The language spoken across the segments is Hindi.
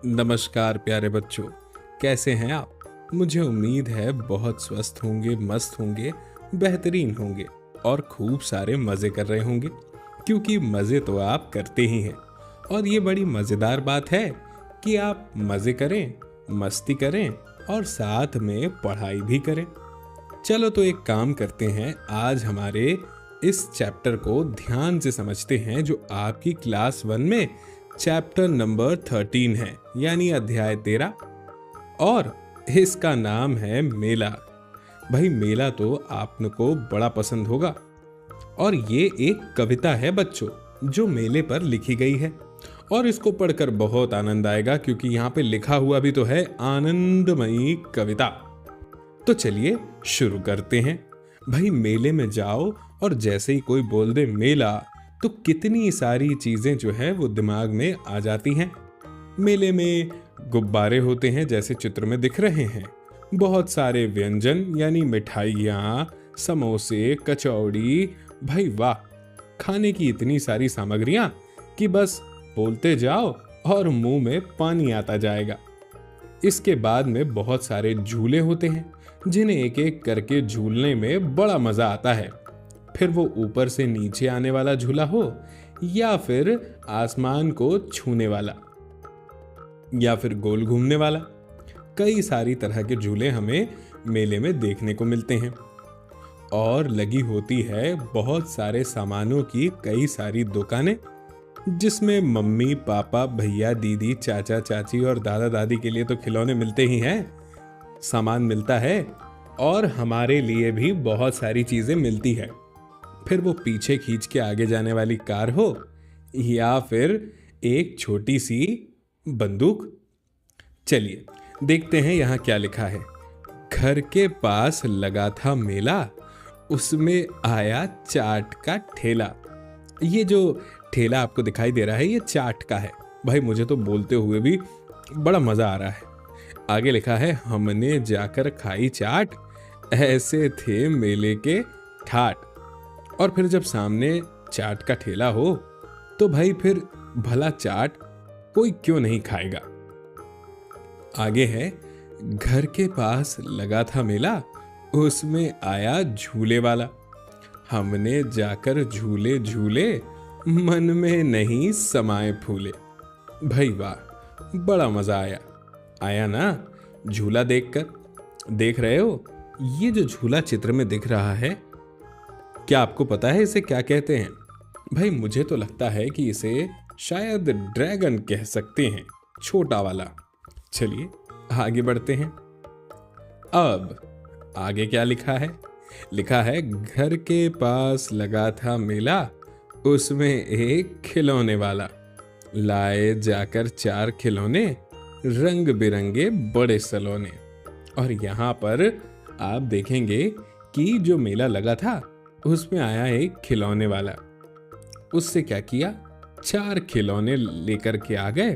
नमस्कार प्यारे बच्चों, कैसे हैं आप। मुझे उम्मीद है बहुत स्वस्थ होंगे, मस्त होंगे, बेहतरीन होंगे और खूब सारे मज़े कर रहे होंगे, क्योंकि मज़े तो आप करते ही हैं। और ये बड़ी मज़ेदार बात है कि आप मज़े करें, मस्ती करें और साथ में पढ़ाई भी करें। चलो तो एक काम करते हैं, आज हमारे इस चैप्टर को ध्यान से समझते हैं जो आपकी क्लास 1 में चैप्टर नंबर 13 है, यानी अध्याय 13, और इसका नाम है मेला। भाई मेला तो आपको बड़ा पसंद होगा और ये एक कविता है बच्चों, जो मेले पर लिखी गई है और इसको पढ़कर बहुत आनंद आएगा, क्योंकि यहाँ पे लिखा हुआ भी तो है आनंदमयी कविता। तो चलिए शुरू करते हैं। भाई मेले में जाओ और जैसे ही कोई बोल दे मेला, तो कितनी सारी चीजें जो है वो दिमाग में आ जाती हैं। मेले में गुब्बारे होते हैं जैसे चित्र में दिख रहे हैं, बहुत सारे व्यंजन यानी मिठाइयाँ, समोसे, कचौड़ी, भाई वाह, खाने की इतनी सारी सामग्रियां कि बस बोलते जाओ और मुंह में पानी आता जाएगा। इसके बाद में बहुत सारे झूले होते हैं जिन्हें एक एक करके झूलने में बड़ा मजा आता है। फिर वो ऊपर से नीचे आने वाला झूला हो या फिर आसमान को छूने वाला या फिर गोल घूमने वाला, कई सारी तरह के झूले हमें मेले में देखने को मिलते हैं। और लगी होती है बहुत सारे सामानों की कई सारी दुकानें, जिसमें मम्मी पापा, भैया, दीदी, चाचा चाची और दादा दादी के लिए तो खिलौने मिलते ही हैं, सामान मिलता है और हमारे लिए भी बहुत सारी चीजें मिलती है। फिर वो पीछे खींच के आगे जाने वाली कार हो या फिर एक छोटी सी बंदूक। चलिए देखते हैं यहाँ क्या लिखा है। घर के पास लगा था मेला, उसमें आया चाट का ठेला। ये जो ठेला आपको दिखाई दे रहा है ये चाट का है। भाई मुझे तो बोलते हुए भी बड़ा मजा आ रहा है। आगे लिखा है, हमने जाकर खाई चाट, ऐसे थे मेले के ठाट। और फिर जब सामने चाट का ठेला हो तो भाई फिर भला चाट कोई क्यों नहीं खाएगा। आगे है, घर के पास लगा था मेला, उसमें आया झूले वाला, हमने जाकर झूले झूले, मन में नहीं समाए फूले। भाई वाह, बड़ा मजा आया ना झूला देखकर। देख रहे हो ये जो झूला चित्र में दिख रहा है, क्या आपको पता है इसे क्या कहते हैं? भाई मुझे तो लगता है कि इसे शायद ड्रैगन कह सकते हैं, छोटा वाला। चलिए आगे बढ़ते हैं। अब आगे क्या लिखा है? लिखा है, घर के पास लगा था मेला, उसमें एक खिलौने वाला, लाए जाकर 4 खिलौने, रंग बिरंगे बड़े सलोने। और यहाँ पर आप देखेंगे कि जो मेला लगा था उसमें आया एक खिलौने वाला। उससे क्या किया, 4 खिलौने लेकर के आ गए,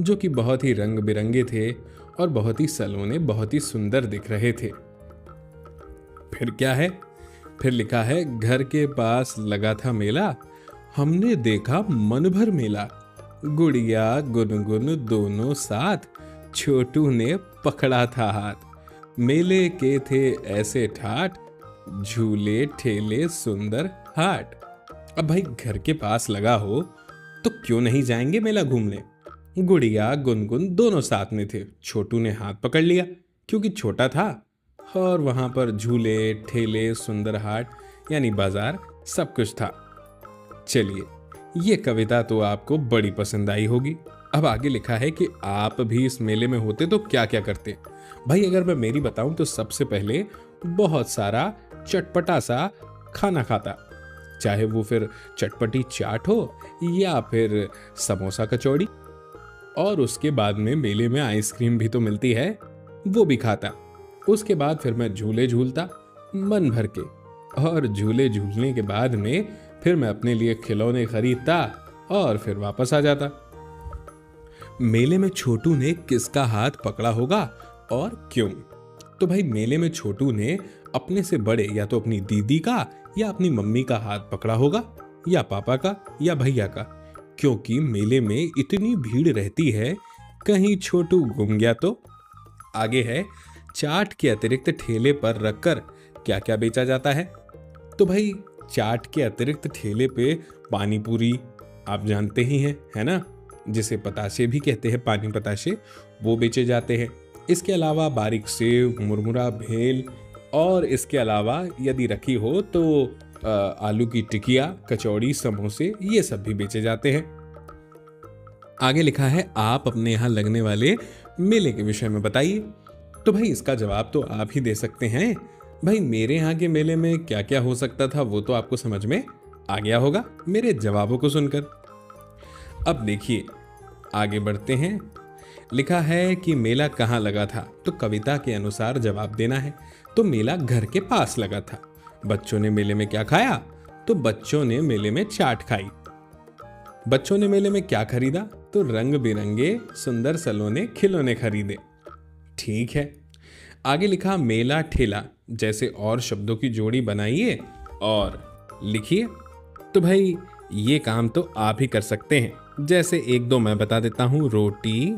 जो कि बहुत ही रंग बिरंगे थे और बहुत ही सलोने, बहुत ही सुंदर दिख रहे थे। फिर क्या है? फिर लिखा है, घर के पास लगा था मेला, हमने देखा मन भर मेला, गुड़िया गुनगुन दोनों साथ, छोटू ने पकड़ा था हाथ, मेले के थे ऐसे ठाट, झूले ठेले सुंदर हाट। अब भाई घर के पास लगा हो तो क्यों नहीं जाएंगे मेला घूमने। गुड़िया गुनगुन दोनों साथ में थे, छोटू ने हाथ पकड़ लिया क्योंकि छोटा था, और वहां पर झूले ठेले सुंदर हाट यानी बाजार सब कुछ था। चलिए ये कविता तो आपको बड़ी पसंद आई होगी। अब आगे लिखा है कि आप भी इस मेले में होते तो क्या क्या करते। भाई अगर मैं मेरी बताऊं तो सबसे पहले बहुत सारा चटपटा सा खाना खाता, चाहे वो फिर चटपटी चाट हो या फिर समोसा कचौड़ी। और उसके बाद में मेले में आइसक्रीम भी तो मिलती है, वो भी खाता। उसके बाद फिर मैं झूले झूलता मन भर के, और झूले झूलने के बाद में फिर मैं अपने लिए खिलौने खरीदता और फिर वापस आ जाता। मेले में छोटू ने किसका हाथ पकड़ा होगा और क्यों? तो भाई मेले में छोटू ने अपने से बड़े या तो अपनी दीदी का या अपनी मम्मी का हाथ पकड़ा होगा, या पापा का या भैया का, क्योंकि मेले में इतनी भीड़ रहती है कहीं छोटू गुम गया तो। आगे है, चाट के अतिरिक्त ठेले पर रखकर क्या क्या बेचा जाता है। तो भाई चाट के अतिरिक्त ठेले पे पानी पूरी आप जानते ही हैं, है ना, जिसे पताशे भी कहते हैं, पानी पताशे, वो बेचे जाते हैं। इसके अलावा बारीक सेव, मुरमुरा, भेल, और इसके अलावा यदि रखी हो तो आलू की टिकिया, कचौड़ी, समोसे, ये सब भी बेचे जाते हैं। आगे लिखा है, आप अपने यहाँ लगने वाले मेले के विषय में बताइए। तो भाई इसका जवाब तो आप ही दे सकते हैं। भाई मेरे यहाँ के मेले में क्या क्या हो सकता था वो तो आपको समझ में आ गया होगा मेरे जवाबों को सुनकर। अब देखिए आगे बढ़ते हैं। लिखा है कि मेला कहाँ लगा था, तो कविता के अनुसार जवाब देना है। तो मेला घर के पास लगा था। बच्चों ने मेले में क्या खाया, तो बच्चों ने मेले में चाट खाई। बच्चों ने मेले में क्या खरीदा, तो रंग बिरंगे सुंदर सलोने खिलौने खरीदे। ठीक है। आगे लिखा, मेला ठेला जैसे और शब्दों की जोड़ी बनाइए और लिखिए। तो भाई ये काम तो आप ही कर सकते हैं। जैसे एक दो मैं बता देता हूं, रोटी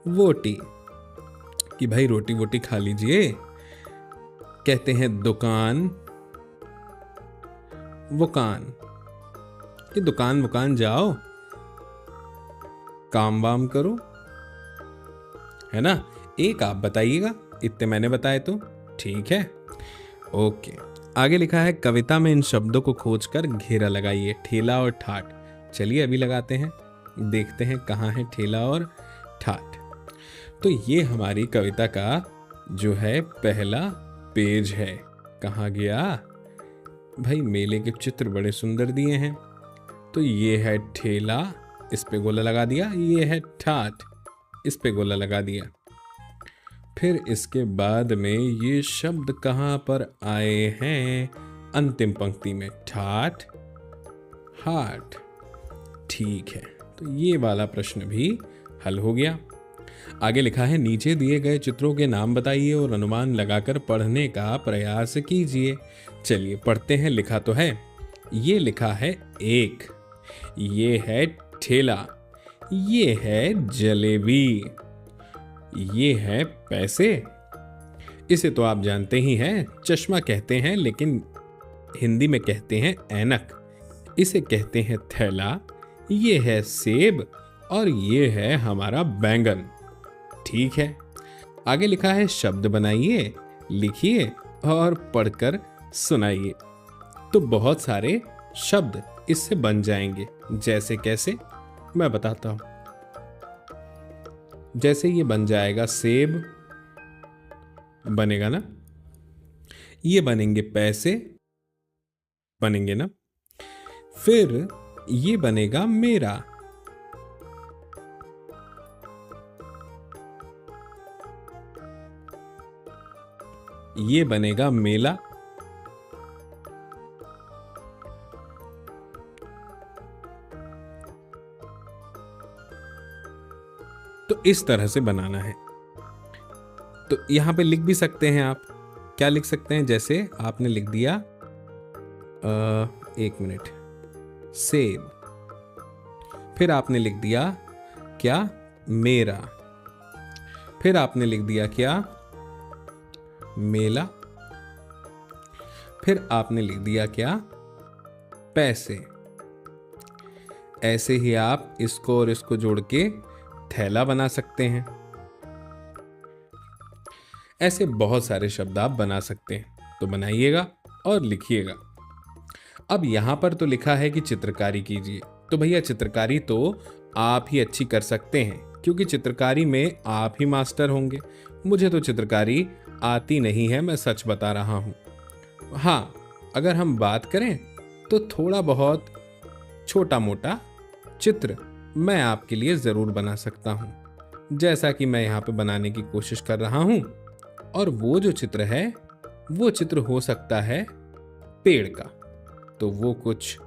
वोटी, कि भाई रोटी वोटी खा लीजिए। कहते हैं दुकान वुकान, कि दुकान वुकान जाओ, काम वाम करो, है ना। एक आप बताइएगा, इतने मैंने बताए तो ठीक है। ओके। आगे लिखा है, कविता में इन शब्दों को खोजकर घेरा लगाइए, ठेला और ठाठ। चलिए अभी लगाते हैं, देखते हैं कहाँ है ठेला और ठाठ। तो ये हमारी कविता का जो है पहला पेज है। कहाँ गया भाई, मेले के चित्र बड़े सुंदर दिए हैं। तो ये है ठेला, इस पे गोला लगा दिया। ये है ठाठ, इस पे गोला लगा दिया। फिर इसके बाद में ये शब्द कहाँ पर आए हैं, अंतिम पंक्ति में, ठाठ हाट। ठीक है, तो ये वाला प्रश्न भी हल हो गया। आगे लिखा है, नीचे दिए गए चित्रों के नाम बताइए और अनुमान लगाकर पढ़ने का प्रयास कीजिए। चलिए पढ़ते हैं। लिखा तो है, ये लिखा है एक, ये है ठेला, ये है जलेबी, ये है पैसे। इसे तो आप जानते ही हैं, चश्मा कहते हैं, लेकिन हिंदी में कहते हैं ऐनक। इसे कहते हैं थैला, ये है सेब, और ये है हमारा बैंगन। ठीक है। आगे लिखा है, शब्द बनाइए, लिखिए और पढ़कर सुनाइए। तो बहुत सारे शब्द इससे बन जाएंगे। जैसे कैसे, मैं बताता हूं। जैसे ये बन जाएगा सेब, बनेगा ना। ये बनेंगे पैसे, बनेंगे ना। फिर ये बनेगा मेरा, ये बनेगा मेला, तो इस तरह से बनाना है। तो यहां पे लिख भी सकते हैं आप। क्या लिख सकते हैं, जैसे आपने लिख दिया एक मिनट, सेब, फिर आपने लिख दिया क्या, मेरा, फिर आपने लिख दिया क्या, मेला, फिर आपने लिख दिया क्या, पैसे। ऐसे ही आप इसको और इसको जोड़ के थैला बना सकते हैं। ऐसे बहुत सारे शब्द आप बना सकते हैं। तो बनाइएगा और लिखिएगा। अब यहां पर तो लिखा है कि चित्रकारी कीजिए। तो भैया चित्रकारी तो आप ही अच्छी कर सकते हैं, क्योंकि चित्रकारी में आप ही मास्टर होंगे। मुझे तो चित्रकारी आती नहीं है, मैं सच बता रहा हूं। हाँ, अगर हम बात करें तो थोड़ा बहुत छोटा मोटा चित्र मैं आपके लिए जरूर बना सकता हूं, जैसा कि मैं यहाँ पे बनाने की कोशिश कर रहा हूं। और वो जो चित्र है, वो चित्र हो सकता है पेड़ का। तो वो कुछ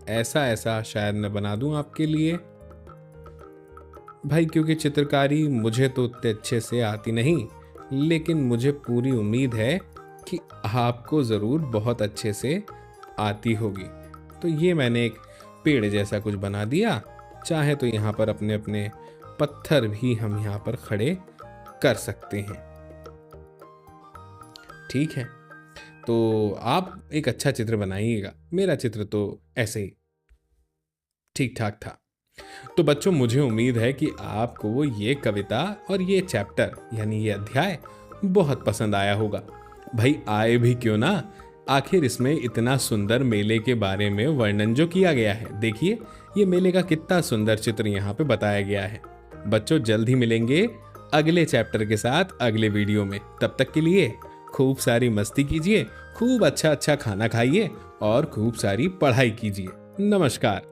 ऐसा ऐसा शायद मैं बना दूं आपके लिए भाई, क्योंकि चित्रकारी मुझे तो उतने अच्छे से आती नहीं, लेकिन मुझे पूरी उम्मीद है कि आपको ज़रूर बहुत अच्छे से आती होगी। तो ये मैंने एक पेड़ जैसा कुछ बना दिया। चाहे तो यहाँ पर अपने अपने पत्थर भी हम यहाँ पर खड़े कर सकते हैं। ठीक है, तो आप एक अच्छा चित्र बनाइएगा। मेरा चित्र तो ऐसे ही ठीक ठाक था। तो बच्चों, मुझे उम्मीद है कि आपको ये कविता और ये चैप्टर यानी ये अध्याय बहुत पसंद आया होगा। भाई आए भी क्यों ना, आखिर इसमें इतना सुंदर मेले के बारे में वर्णन जो किया गया है, देखिए ये मेले का कितना सुंदर चित्र यहाँ पे बताया गया है। बच्चों, जल्द ही मिलेंगे अगले चैप्टर के साथ अगले वीडियो में। तब तक के लिए खूब सारी मस्ती कीजिए, खूब अच्छा अच्छा खाना खाइए और खूब सारी पढ़ाई कीजिए। नमस्कार।